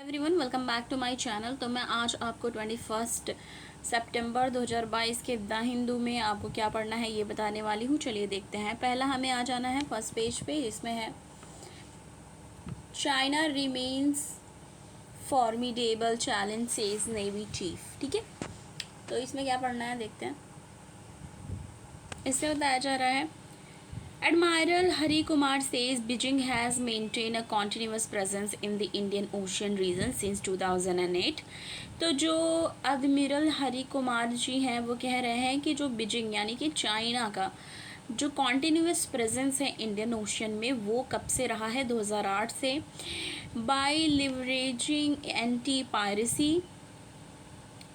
Everyone, welcome back to my channel. तो मैं आज आपको 21 सितंबर 2022 के द हिंदू में आपको क्या पढ़ना है ये बताने वाली हूँ। चलिए देखते हैं। पहला हमें आ जाना है फर्स्ट पेज पे। इसमें है China remains formidable challenge says navy chief. ठीक है, तो इसमें क्या पढ़ना है देखते हैं। इसमें बताया जा रहा है Admiral Hari Kumar says Beijing has maintained a continuous presence in the Indian Ocean region since 2008। तो जो एडमिरल हरी कुमार जी हैं वो कह रहे हैं कि जो बीजिंग यानी कि चाइना का जो कॉन्टीन्यूस प्रेजेंस है इंडियन ओशन में वो कब से रहा है, 2008 से। By leveraging anti piracy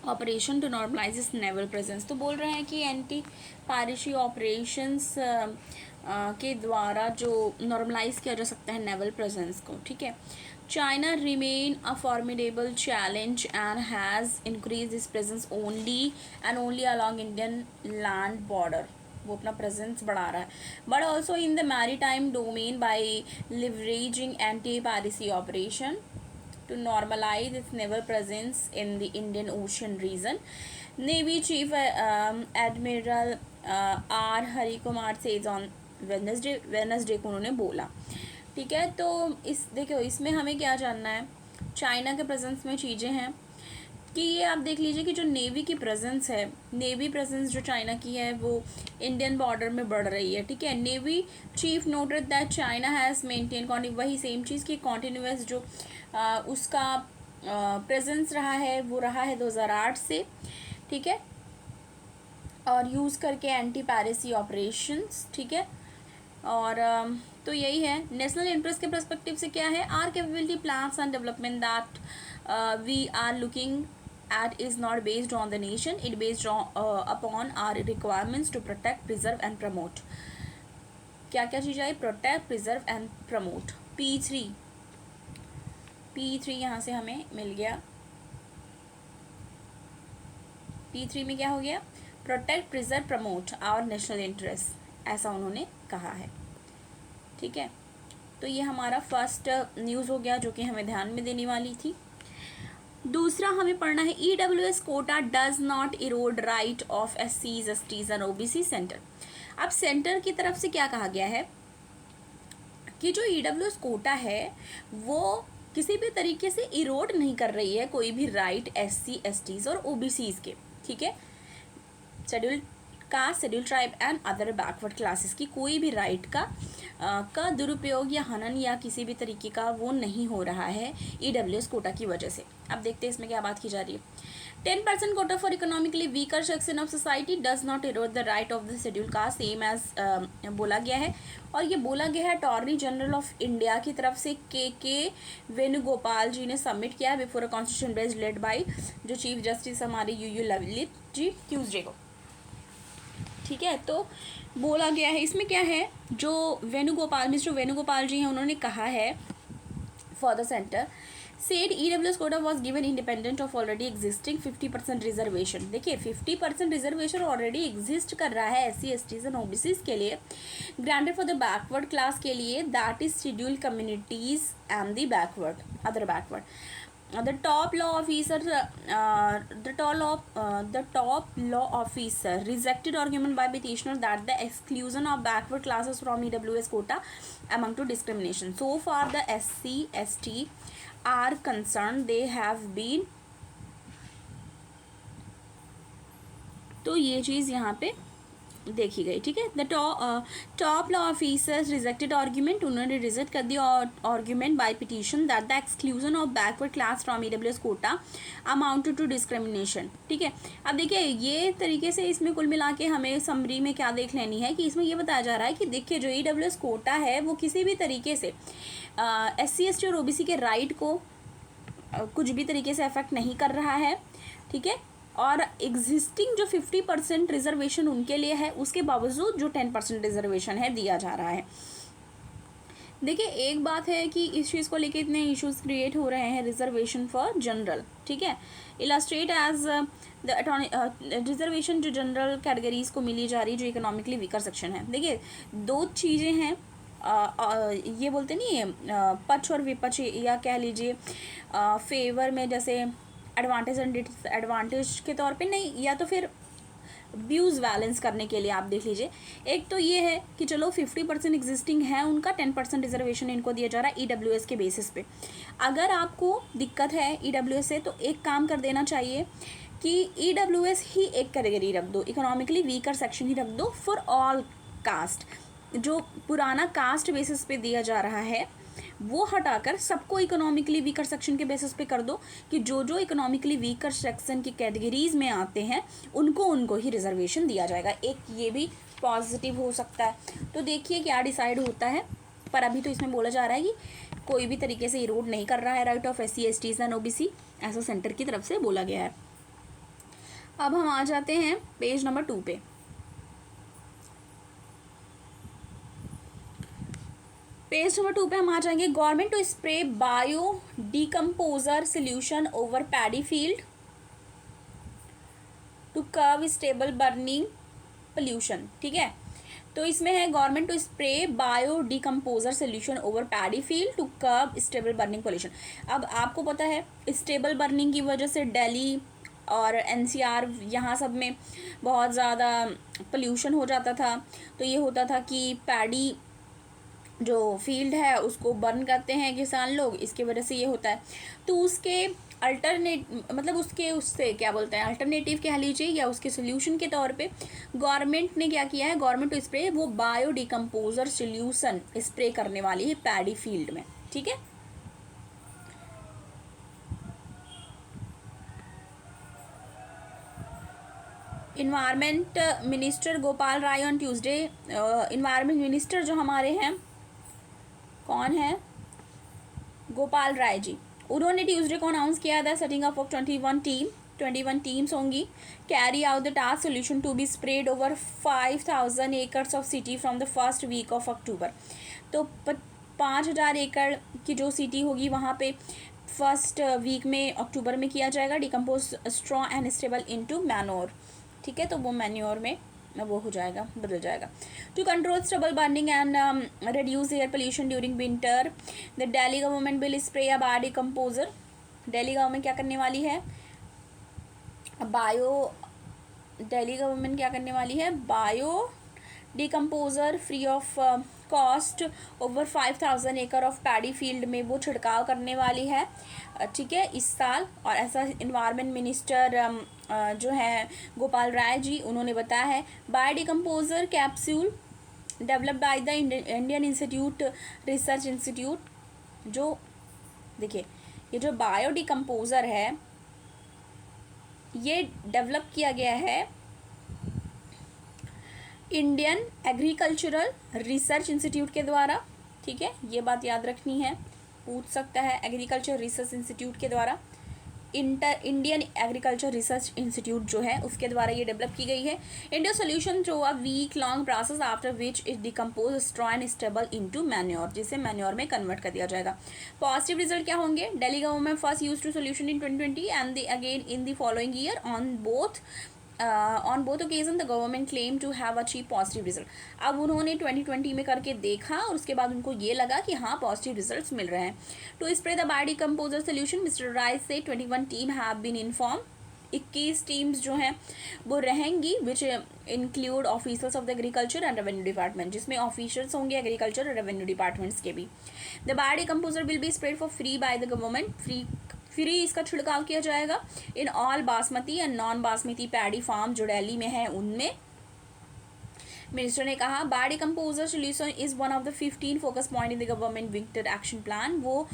operation to normalize its naval presence. तो बोल रहे हैं कि एंटी पायरेसी ऑपरेशंस के द्वारा जो नॉर्मलाइज किया जा सकता है नेवल प्रेजेंस को। ठीक है, China remain a formidable challenge and has increase this presence only along Indian land border. वो अपना प्रेजेंस बढ़ा रहा है, but also in the maritime domain by leveraging anti piracy operation to normalize its naval presence in the Indian Ocean region. Navy Chief Admiral R Hari Kumar says on Wednesday को उन्होंने बोला। ठीक है, तो इस देखो इसमें हमें क्या जानना है। चाइना के प्रेजेंस में चीज़ें हैं कि ये आप देख लीजिए कि जो नेवी की प्रेजेंस है, नेवी प्रेजेंस जो चाइना की है वो इंडियन बॉर्डर में बढ़ रही है। ठीक है, navy chief noted that China has maintain वही सेम चीज़ की कॉन्टीन्यूस जो उसका प्रेजेंस रहा है वो रहा है 2008 से। ठीक है, और यूज़ करके एंटी पायरेसी ऑपरेशंस। ठीक है, और तो यही है। नेशनल इंटरेस्ट के पर्सपेक्टिव से क्या है, our capability plans and development that we are looking at is not based on the nation, it based upon our requirements to protect, preserve and promote। क्या क्या चीज़ आई, protect, preserve and promote. P3 यहाँ से हमें मिल गया। P3 में क्या हो गया, protect, preserve, promote our national interest, ऐसा उन्होंने कहा है। ठीक है, तो ये हमारा फर्स्ट न्यूज़ हो गया जो कि हमें ध्यान में देने वाली थी। दूसरा हमें पढ़ना है EWS quota does not erode right of SCs, STs and OBC centre. अब सेंटर की तरफ से क्या कहा गया है कि जो EWS कोटा है वो किसी भी तरीके से इरोड नहीं कर रही है कोई भी राइट SC, STs और OBCs के। ठीक है, schedule caste, schedule tribe and other backward classes की कोई भी राइट का दुरुपयोग या हनन या किसी भी तरीके का वो नहीं हो रहा है EWS कोटा की वजह से। अब देखते हैं इसमें क्या बात की जा रही है। 10% quota for economically weaker section of society does not erode the right of the schedule caste, same as बोला गया है। और ये बोला गया है अटॉर्नी जनरल ऑफ इंडिया की तरफ से के वेणुगोपाल जी ने सबमिट किया है before a constitution bench led by जो चीफ जस्टिस हमारे यू ललित जी ट्यूसडे को। ठीक है, तो बोला गया है इसमें क्या है, जो मिस्टर वेणुगोपाल जी हैं उन्होंने कहा है for the centre said EWS quota was given independent of already existing 50% reservation. देखिए 50% रिजर्वेशन ऑलरेडी एग्जिस्ट कर रहा है SC, STs एंड OBCs के लिए, granted for the backward class के लिए, that is schedule communities and the backward other backward. The top law officer rejected argument by petitioner that the exclusion of backward classes from EWS quota among to discrimination. So far the SC, ST are concerned they have been, तो ये चीज़ यहाँ पे देखी गई। ठीक है, the top law officers rejected argument, उन्होंने reject कर दिया argument by petition that the exclusion of backward class from EWS quota amounted to discrimination. ठीक है, अब देखिए ये तरीके से इसमें कुल मिला के हमें समरी में क्या देख लेनी है कि इसमें ये बताया जा रहा है कि देखिए जो EWS कोटा है वो किसी भी तरीके से SC, ST और OBC के राइट को कुछ भी तरीके से अफेक्ट नहीं कर रहा है। ठीक है, और एग्जिस्टिंग जो 50% रिजर्वेशन उनके लिए है उसके बावजूद जो 10% रिजर्वेशन है दिया जा रहा है। देखिए एक बात है कि इस चीज़ को लेके इतने इश्यूज क्रिएट हो रहे हैं, रिजर्वेशन फॉर जनरल। ठीक है, इलास्ट्रेट एज द रिजर्वेशन जो जनरल कैटेगरीज को मिली जा रही जो इकोनॉमिकली वीकर सेक्शन है। देखिए दो चीज़ें हैं ये बोलते नहीं है पक्ष और विपक्ष, या कह लीजिए फेवर में, जैसे एडवांटेज एंड डिसएडवांटेज के तौर पे नहीं, या तो फिर व्यूज़ बैलेंस करने के लिए आप देख लीजिए। एक तो ये है कि चलो 50% एग्जिस्टिंग है उनका, 10% रिजर्वेशन इनको दिया जा रहा है ईडब्ल्यूएस के बेसिस पे। अगर आपको दिक्कत है ईडब्ल्यूएस से तो एक काम कर देना चाहिए कि ईडब्ल्यूएस ही एक कैटेगरी रख दो, इकोनॉमिकली वीकर सेक्शन ही रख दो फॉर ऑल कास्ट। जो पुराना कास्ट बेसिस पे दिया जा रहा है वो हटाकर सबको इकोनॉमिकली वीकर सेक्शन के बेसिस पे कर दो, कि जो जो इकोनॉमिकली वीकर सेक्शन की कैटेगरीज में आते हैं उनको ही रिजर्वेशन दिया जाएगा। एक ये भी पॉजिटिव हो सकता है। तो देखिए क्या डिसाइड होता है, पर अभी तो इसमें बोला जा रहा है कि कोई भी तरीके से इरोड नहीं कर रहा है right of SC STs and OBC, ऐसा सेंटर की तरफ से बोला गया है। अब हम आ जाते हैं पेज नंबर 2 पे। पेज नंबर 2 पे हम आ जाएंगे। Government to spray bio decomposer solution over paddy field to curb stubble burning pollution. ठीक है, तो इसमें है government to spray bio decomposer solution over paddy field to curb stubble burning pollution. अब आपको पता है स्टेबल बर्निंग की वजह से दिल्ली और NCR यहाँ सब में बहुत ज़्यादा पोल्यूशन हो जाता था। तो ये होता था कि पैडी जो फील्ड है उसको बर्न करते हैं किसान लोग, इसकी वजह से ये होता है। तो उसके मतलब उससे क्या बोलते हैं अल्टरनेटिव कह लीजिए, या उसके सोल्यूशन के तौर पे गवर्नमेंट ने क्या किया है, गवर्नमेंट टू स्प्रे वो बायो डिकम्पोजर सोल्यूशन स्प्रे करने वाली है पैडी फील्ड में। ठीक है, environment minister Gopal Rai on Tuesday, environment minister जो हमारे हैं कौन है, गोपाल राय जी, उन्होंने ट्यूसडे को अनाउंस किया था सेटिंग अप ऑफ 21 टीम्स होंगी carry out the task solution to be spread over 5000 acres of city from the first week of October. तो 5000 एकड़ की जो सिटी होगी वहाँ पे फर्स्ट वीक में अक्टूबर में किया जाएगा। Decompose straw and stubble into manure. ठीक है, तो वो मैन्योर में वो हो जाएगा, बदल जाएगा। To control stubble burning and reduce air pollution during winter, the Delhi government will spray a bio decomposer. Delhi government क्या करने वाली है, दिल्ली गवर्नमेंट क्या करने वाली है, bio decomposer free of cost over 5000 एकड़ ऑफ पैडी फील्ड में वो छिड़काव करने वाली है। ठीक है, इस साल। और ऐसा इन्वायरमेंट मिनिस्टर जो है गोपाल राय जी उन्होंने बताया है। Bio decomposer capsule developed by the Indian institute research institute. जो देखिए ये जो बायो डिकम्पोजर है ये डेवलप किया गया है इंडियन एग्रीकल्चरल रिसर्च इंस्टीट्यूट के द्वारा। ठीक है, ये बात याद रखनी है, पूछ सकता है। एग्रीकल्चर रिसर्च इंस्टीट्यूट के द्वारा, इंडियन एग्रीकल्चर रिसर्च इंस्टीट्यूट जो है उसके द्वारा ये डेवलप की गई है। India solution through a week long process after which it decompose straw and stubble into manure, जिसे मैन्योर में कन्वर्ट कर दिया जाएगा। पॉजिटिव रिजल्ट क्या होंगे, Delhi government first use to solution in 2020 and again in the following year on both occasion the government claimed to have achieved positive result। अब उन्होंने 2020 में करके देखा और उसके बाद उनको ये लगा कि हाँ पॉजिटिव रिजल्ट्स मिल रहे हैं। To spray the bio decomposer solution mister Rai's से 21 team have been inform. 21 teams जो हैं वो रहेंगी which include officers of the agriculture and revenue department, जिसमें ऑफिसर्स होंगे एग्रीकल्चर और रेवेन्यू डिपार्टमेंट्स के भी। The bio decomposer will be spread for free by the government, free इसका छिड़काव किया जाएगा in all basmati and non basmati paddy farm जो दिल्ली में है उनमें। मिनिस्टर ने कहा bio decomposer solution is one of the 15 focus point in the government winter action plan. वो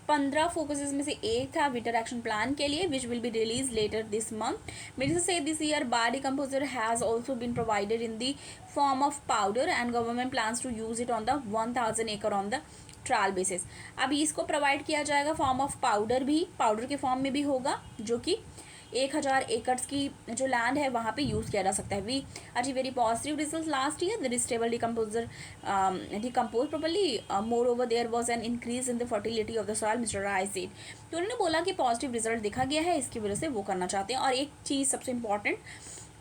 15 फोकसेस में से एक था विंटर एक्शन प्लान के लिए which will be release later this month. Minister से this year bio decomposer has also been provided in the form of powder and government plans to use it on the 1000 एकड़ on the trial basis. अभी इसको provide किया जाएगा form of powder भी, powder के form में भी होगा, जो कि 1000 एकड़ की जो लैंड है वहाँ पे यूज़ किया जा सकता है। We achieve very positive result last year, the stable decomposer decompose properly, moreover there was an increase in the fertility of the soil mister Rai said. तो उन्होंने बोला कि पॉजिटिव रिजल्ट देखा गया है, इसकी वजह से वो करना चाहते हैं। और एक चीज़ सबसे इम्पॉर्टेंट,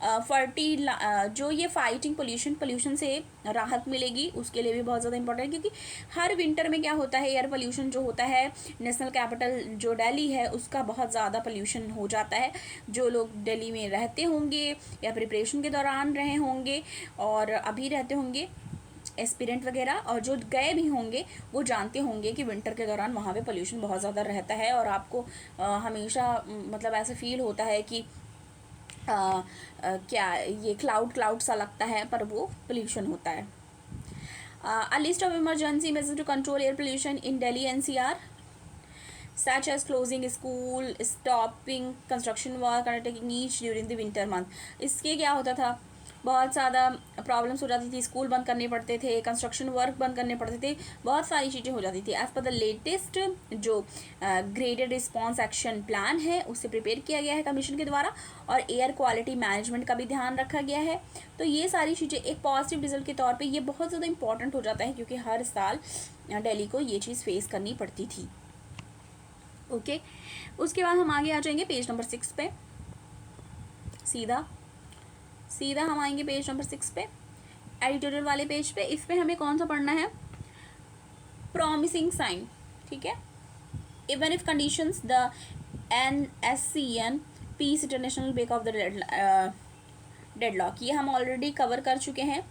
जो ये फाइटिंग पोल्यूशन से राहत मिलेगी, उसके लिए भी बहुत ज़्यादा इंपॉर्टेंट है, क्योंकि हर विंटर में क्या होता है, एयर पोल्यूशन जो होता है, नेशनल कैपिटल जो दिल्ली है उसका बहुत ज़्यादा पोल्यूशन हो जाता है। जो लोग दिल्ली में रहते होंगे या प्रिपरेशन के दौरान रहे होंगे और अभी रहते होंगे एस्पिरेंट वगैरह, और जो गए भी होंगे वो जानते होंगे कि विंटर के दौरान वहाँ पे पोल्यूशन बहुत ज़्यादा रहता है, और आपको हमेशा मतलब ऐसा फील होता है कि क्या ये क्लाउड सा लगता है, पर वो पोल्यूशन होता है। A list of emergency measures to control air pollution in Delhi NCR, such as closing school, stopping construction work, undertaking each during the winter month। इसके क्या होता था, बहुत ज़्यादा प्रॉब्लम्स हो जाती थी, स्कूल बंद करने पड़ते थे, कंस्ट्रक्शन वर्क बंद करने पड़ते थे, बहुत सारी चीज़ें हो जाती थी। एज़ पर द लेटेस्ट जो ग्रेडेड रिस्पॉन्स एक्शन प्लान है उससे प्रिपेयर किया गया है कमीशन के द्वारा, और एयर क्वालिटी मैनेजमेंट का भी ध्यान रखा गया है। तो ये सारी चीज़ें एक पॉजिटिव रिजल्ट के तौर पे ये बहुत ज़्यादा इंपॉर्टेंट हो जाता है, क्योंकि हर साल दिल्ली को ये चीज़ फेस करनी पड़ती थी। ओके, उसके बाद हम आगे आ जाएंगे पेज नंबर 6 पे। सीधा हम आएंगे पेज नंबर 6 पे, एडिटोरियल वाले पेज पे। इस पे हमें कौन सा पढ़ना है, प्रॉमिसिंग साइन। ठीक है, even if conditions the NSCN peace international break off the deadlock, ये हम ऑलरेडी कवर कर चुके हैं,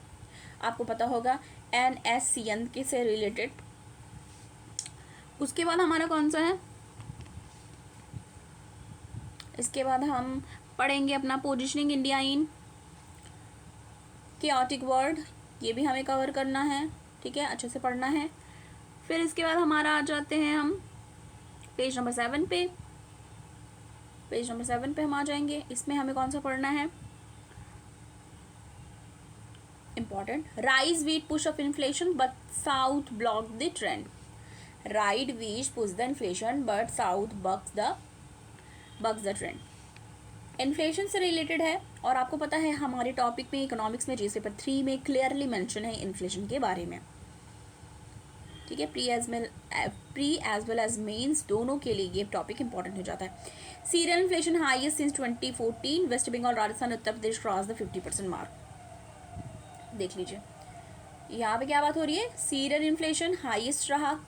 आपको पता होगा NSCN के से रिलेटेड। उसके बाद हमारा कौन सा है, इसके बाद हम पढ़ेंगे अपना positioning India in chaotic world, ये भी हमें कवर करना है। ठीक है, अच्छे से पढ़ना है। फिर इसके बाद हमारा आ जाते हैं हम पेज नंबर 7 पे। पेज नंबर 7 पे हम आ जाएंगे। इसमें हमें कौन सा पढ़ना है, important, rise wheat push of inflation but south block the trend. Rise wheat push the inflation but south bucks the trend. Inflation से रिलेटेड है, और आपको पता है हमारे टॉपिक में इकोनॉमिक्स में जीएस पेपर 3 में क्लियरली मेंशन है इन्फ्लेशन के बारे में। ठीक है, pre as well as mains दोनों के लिए ये टॉपिक इंपॉर्टेंट हो जाता है। Cereal inflation highest since 2014, West Bengal, Rajasthan, Uttar Pradesh cross the 50% mark. देख लीजिए यहाँ पे क्या बात हो रही है, सीरियल इन्फ्लेशन हाईएस्ट रहा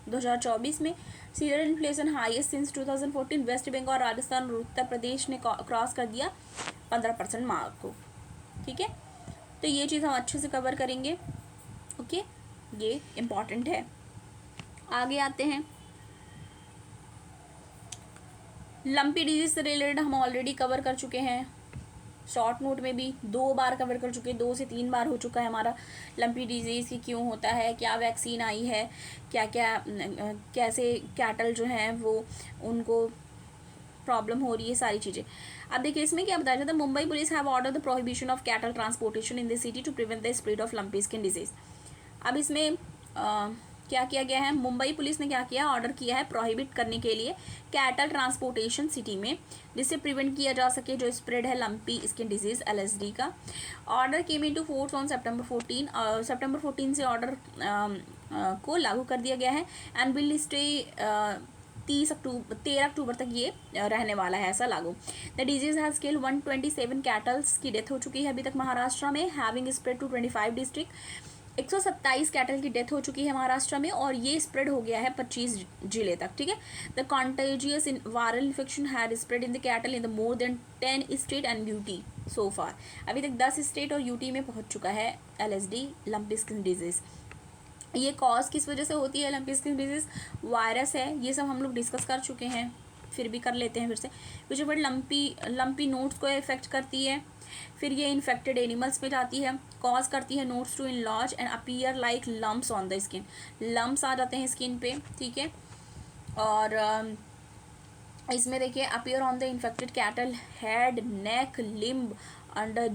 2024 में, cereal inflation highest since 2014, West Bengal, Rajasthan और उत्तर प्रदेश ने क्रॉस कर दिया 15% मार्क को। ठीक है, तो ये चीज़ हम अच्छे से कवर करेंगे। ओके, ये इम्पॉर्टेंट है। आगे आते हैं, लंपी डिजीज से रिलेटेड हम ऑलरेडी कवर कर चुके हैं, शॉर्ट नोट में भी 2 बार कवर कर चुके हैं, 2 से 3 बार हो चुका है हमारा। लंपी डिजीज़ की क्यों होता है, क्या वैक्सीन आई है, क्या क्या कैसे कैटल जो हैं वो उनको प्रॉब्लम हो रही है, सारी चीज़ें। अब देखिए इसमें क्या बताया जाता है, Mumbai police have order the prohibition of cattle transportation in the city to prevent the spread of lumpy skin disease. अब इसमें क्या किया गया है, मुंबई पुलिस ने क्या किया, ऑर्डर किया है प्रोहिबिट करने के लिए कैटल ट्रांसपोर्टेशन सिटी में, जिससे प्रिवेंट किया जा सके जो स्प्रेड है लंपी स्किन डिजीज LSD का। Order came into force on September 14। September 14 से ऑर्डर को लागू कर दिया गया है, एंड विल स्टे 13 अक्टूबर तक ये रहने वाला है, ऐसा लागू। The disease has killed 127 cattles की डेथ हो चुकी है अभी तक महाराष्ट्र में, having spread to 25 district. 127 cattle की डेथ हो चुकी है महाराष्ट्र में, और ये स्प्रेड हो गया है 25 जिले तक। ठीक है, the contagious in viral infection had spread in the cattle in the more than 10 state and UT so far. अभी तक 10 स्टेट और यूटी में पहुंच चुका है LSD लंपी स्किन डिजीज। ये कॉज किस वजह से होती है लंपी स्किन डिजीज, वायरस है, ये सब हम लोग डिस्कस कर चुके हैं, फिर भी कर लेते हैं फिर से। विच बट लंपी नोट्स को इफेक्ट करती है, फिर ये इन्फेक्टेड एनिमल्स पे जाती है, कॉज करती है notes to enlarge and appear like lumps on the skin. Lumps आ जाते हैं स्किन पे। ठीक है, और इसमें देखिए appear on the infected cattle head, neck, limb, under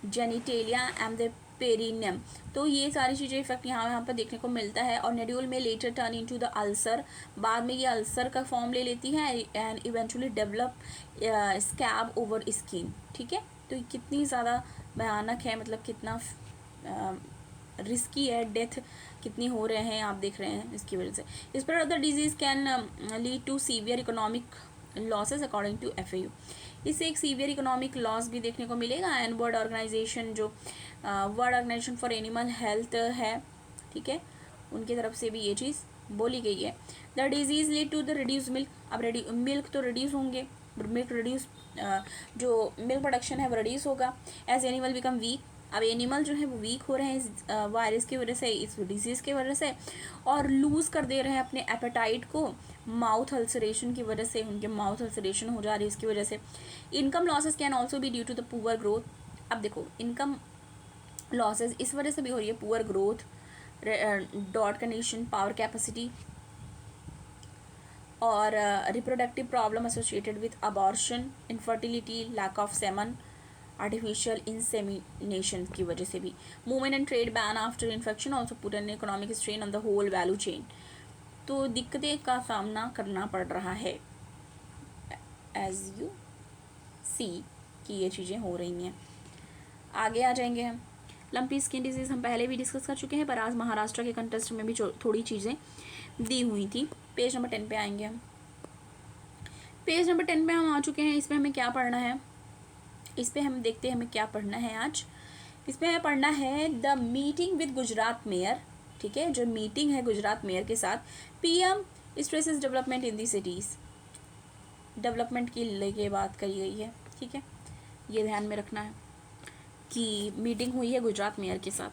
genitalia and the perineum. तो ये सारी चीज़ें इफेक्ट यहाँ पर देखने को मिलता है, और नेड्यूल में later turn into the ulcer, बाद में ये अल्सर का फॉर्म ले लेती है and eventually develop scab over skin. ठीक है, तो कितनी ज़्यादा भयानक है, मतलब कितना रिस्की है, डेथ कितनी हो रहे हैं आप देख रहे हैं इसकी वजह से। इस पर other disease can lead to severe economic losses according to FAU। इससे एक सीवियर इकोनॉमिक लॉस भी देखने को मिलेगा। एंड वर्ल्ड ऑर्गेनाइजेशन जो world organisation for animal health है, ठीक है, उनकी तरफ से भी ये चीज़ बोली गई है। The disease lead to the reduce milk. अब मिल्क तो रिड्यूस होंगे, मिल्क रिड्यूस, जो मिल्क प्रोडक्शन है वो रिड्यूस होगा। As animal become weak. अब एनिमल जो है वो वीक हो रहे हैं इस वायरस की वजह से, इस डिजीज़ की वजह से, और लूज़ कर दे रहे हैं अपने एपेटाइट को माउथ अल्सरेशन की वजह से। उनके माउथ अल्सरेशन हो जा रही है इसकी वजह से। Income losses can also be due to the poor growth. अब देखो इनकम लॉसेस इस वजह से भी हो रही है, poor growth, dot condition, power capacity, और reproductive problem associated with abortion, infertility, lack of semen, artificial insemination की वजह से भी। Movement and trade ban after infection also put an economic strain on the whole value chain. तो दिक्कतें का सामना करना पड़ रहा है, एज यू सी कि ये चीज़ें हो रही हैं। आगे आ जाएंगे हम। लंपी स्किन डिजीज़ हम पहले भी डिस्कस कर चुके हैं, पर आज महाराष्ट्र के कंटेस्ट में भी थोड़ी चीज़ें दी हुई थी। पेज नंबर 10 पे आएंगे हम। पेज नंबर 10 पे हम आ चुके हैं। इसमें हमें क्या पढ़ना है, इस पे हम देखते हैं हमें क्या पढ़ना है आज। इस पे हमें पढ़ना है the meeting with Gujarat mayor, ठीक है, जो मीटिंग है गुजरात मेयर के साथ। PM stresses development in the cities. Development की लेके बात करी गई है, ठीक है, ये ध्यान में रखना है कि मीटिंग हुई है गुजरात मेयर के साथ।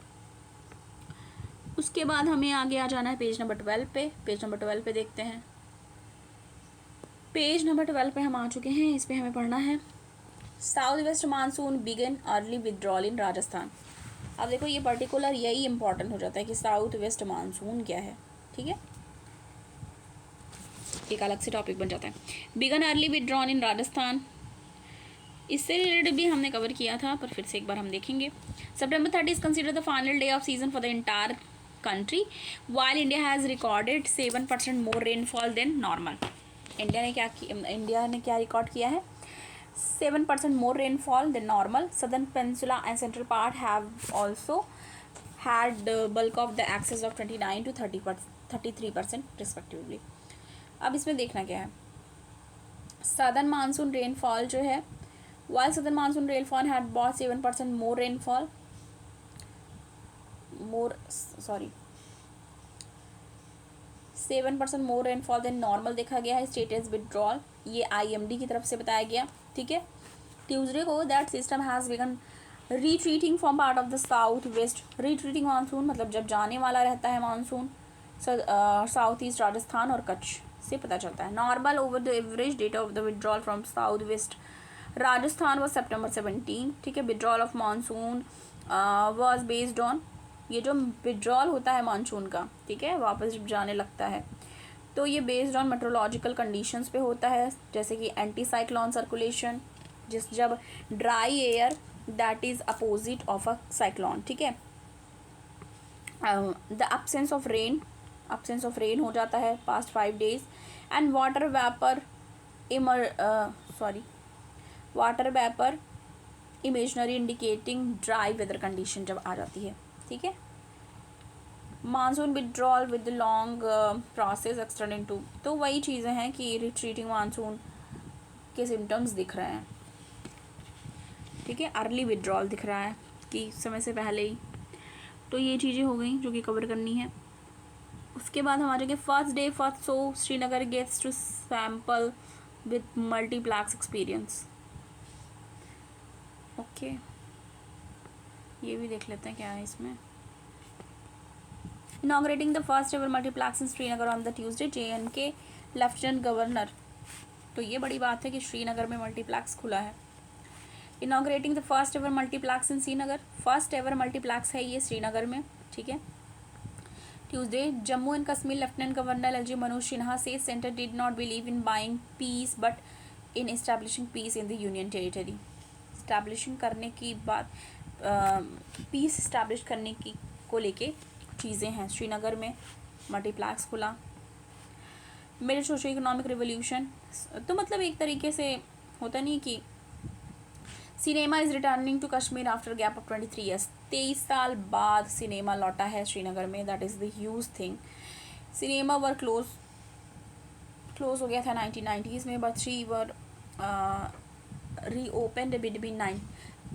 उसके बाद हमें आगे आ जाना है पेज नंबर 12 पे। पेज नंबर 12 पे देखते हैं। पेज नंबर 12 पे हम आ चुके हैं। इस पे हमें पढ़ना है south west monsoon begin early withdrawal in Rajasthan. अब देखो ये पर्टिकुलर यही इंपॉर्टेंट हो जाता है कि साउथ वेस्ट मानसून क्या है, ठीक है, एक अलग से टॉपिक बन जाता है। Begin early withdrawal in Rajasthan, इससे रिलेटेड भी हमने कवर किया था, पर फिर से एक बार हम देखेंगे। September 30 is considered the final day of season for the entire country, while India has recorded 7% more rainfall than normal. India ने क्या रिकॉर्ड किया है? 7% more rainfall than normal. Southern Peninsula and central part have also had the bulk of the excess of 29 to 33% respectively. अब इसमें देखना क्या है, southern monsoon rainfall जो है, while southern monsoon rainfall had brought 7% more rainfall, 7% more rainfall than normal देखा गया है। स्टेटस विड्रॉल, ये IMD की तरफ से बताया गया, ठीक है। ट्यूसडे को that system has begun retreating from part of the south west. Retreating monsoon मतलब जब जाने वाला रहता है मानसून साउथ ईस्ट राजस्थान और कच्छ से पता चलता है। Normal over the average date of the withdrawal from south west Rajasthan was September 17, ठीक है। Withdrawal of monsoon was based on, ये जो विड्रॉल होता है मानसून का, ठीक है, वापस जब जाने लगता है, तो ये बेस्ड ऑन मेट्रोलॉजिकल कंडीशंस पे होता है, जैसे कि एंटी साइक्लोन सर्कुलेशन, जब dry air that is opposite of a cyclone, ठीक है। द absence ऑफ रेन हो जाता है past 5 days, and water vapour imagery indicating dry weather condition जब आ जाती है, ठीक है। Monsoon withdrawal with long process extending to, तो वही चीज़ें हैं कि रिट्रीटिंग मानसून के सिम्टम्स दिख रहे हैं, ठीक है। अर्ली विड्रॉल दिख रहा है कि समय से पहले ही, तो ये चीज़ें हो गई जो कि कवर करनी है। उसके बाद हम आ जाएंगे first day first show Srinagar gets to sample with multiplex experience. Okay, ये भी देख लेते हैं क्या है इसमें। Inaugurating the first ever multiplex in Srinagar on the Tuesday, JNK lieutenant governor. तो ये बड़ी बात है कि श्रीनगर में मल्टीप्लेक्स खुला है। Inaugurating the first ever multiplex in Srinagar, first ever multiplex है ये श्रीनगर में, ठीक है। Tuesday Jammu and Kashmir lieutenant governor LG Manoj Sinha से centre did not believe in buying peace but in establishing peace in the union territory. Establishing करने की बात, पीस इस्टेब्लिश करने की को लेके चीज़ें हैं। श्रीनगर में मल्टीप्लेक्स खुला। मेरे सोशो इकोनॉमिक रिवोल्यूशन, तो मतलब एक तरीके से होता नहीं कि cinema is returning to Kashmir after gap of 23 years. 23 साल बाद सिनेमा लौटा है श्रीनगर में, that is the huge thing. Cinema were close close हो गया था 1990s में, बट 3 वर रीओपनड बिटवीन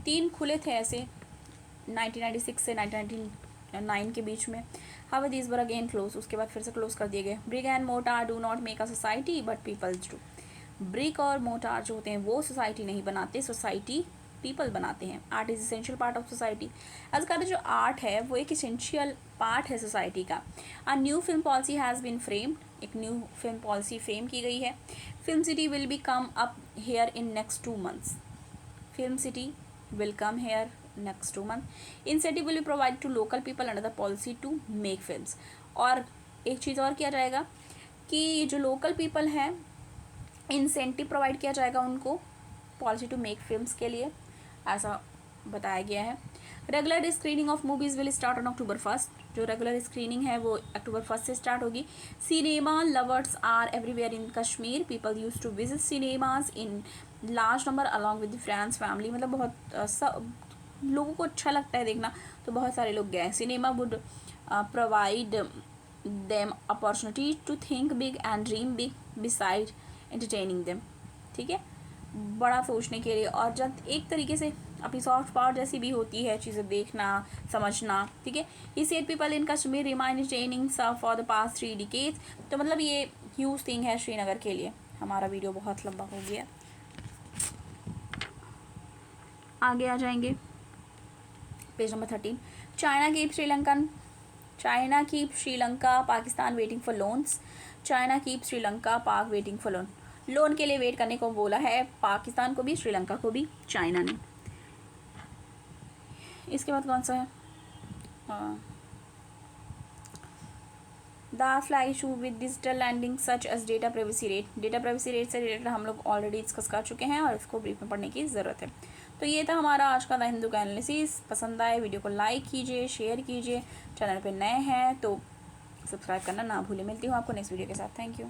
3 खुले थे ऐसे 1996 से 1999 के बीच में। How these were again close, उसके बाद फिर से क्लोज कर दिए गए। Brick and mortar do not make a society but peoples do. Brick और मोटार जो होते हैं वो सोसाइटी नहीं बनाते, सोसाइटी पीपल बनाते हैं। Art is essential part of society. आजकल जो आर्ट है वो एक इसेंशियल पार्ट है सोसाइटी का। A new film policy has been framed, एक न्यू फिल्म पॉलिसी फ्रेम की गई है। Film city will be come up here in next 2 months। Film city will come here next 2 months. Incentive will be provided to local people under the policy to make films. और एक चीज़ और किया जाएगा कि जो लोकल पीपल हैं incentive provide किया जाएगा उनको पॉलिसी टू मेक फिल्म्स के लिए, ऐसा बताया गया है। Regular screening of movies will start on October 1st। जो रेगुलर स्क्रीनिंग है वो October 1st से स्टार्ट होगी। Cinema lovers are everywhere in Kashmir. People use to visit cinemas in large number along with friends family. मतलब बहुत सब लोगों को अच्छा लगता है देखना, तो बहुत सारे लोग गए। Cinema would provide them opportunity to think big and dream big beside entertaining them. ठीक है, बड़ा सोचने के लिए, और जब एक तरीके से अपनी सॉफ्ट पावर जैसी भी होती है चीज़ें देखना समझना। ठीक है, he said people in Kashmir remind training for the past 3 decades। तो मतलब ये ह्यूज थिंग है श्रीनगर के लिए। हमारा वीडियो बहुत लंबा हो गया, आगे आ जाएंगे। Page number 13। China keep Sri Lanka Pakistan waiting for loans. China keep Sri Lanka पाक वेटिंग फॉर लोन। लोन के लिए वेट करने को बोला है पाकिस्तान को भी, श्रीलंका को भी चाइना ने। इसके बाद कौन सा है, the fly issue with digital landing such as data privacy rate. Data privacy rate से रिलेटेड हम लोग ऑलरेडी डिस्कस कर चुके हैं और इसको ब्रीफ में पढ़ने की ज़रूरत है। तो ये था हमारा आज का द हिंदू का एनालिसिस। पसंद आए वीडियो को लाइक कीजिए, शेयर कीजिए। चैनल पे नए हैं तो सब्सक्राइब करना ना भूलें। मिलती हूँ आपको नेक्स्ट वीडियो के साथ। Thank you.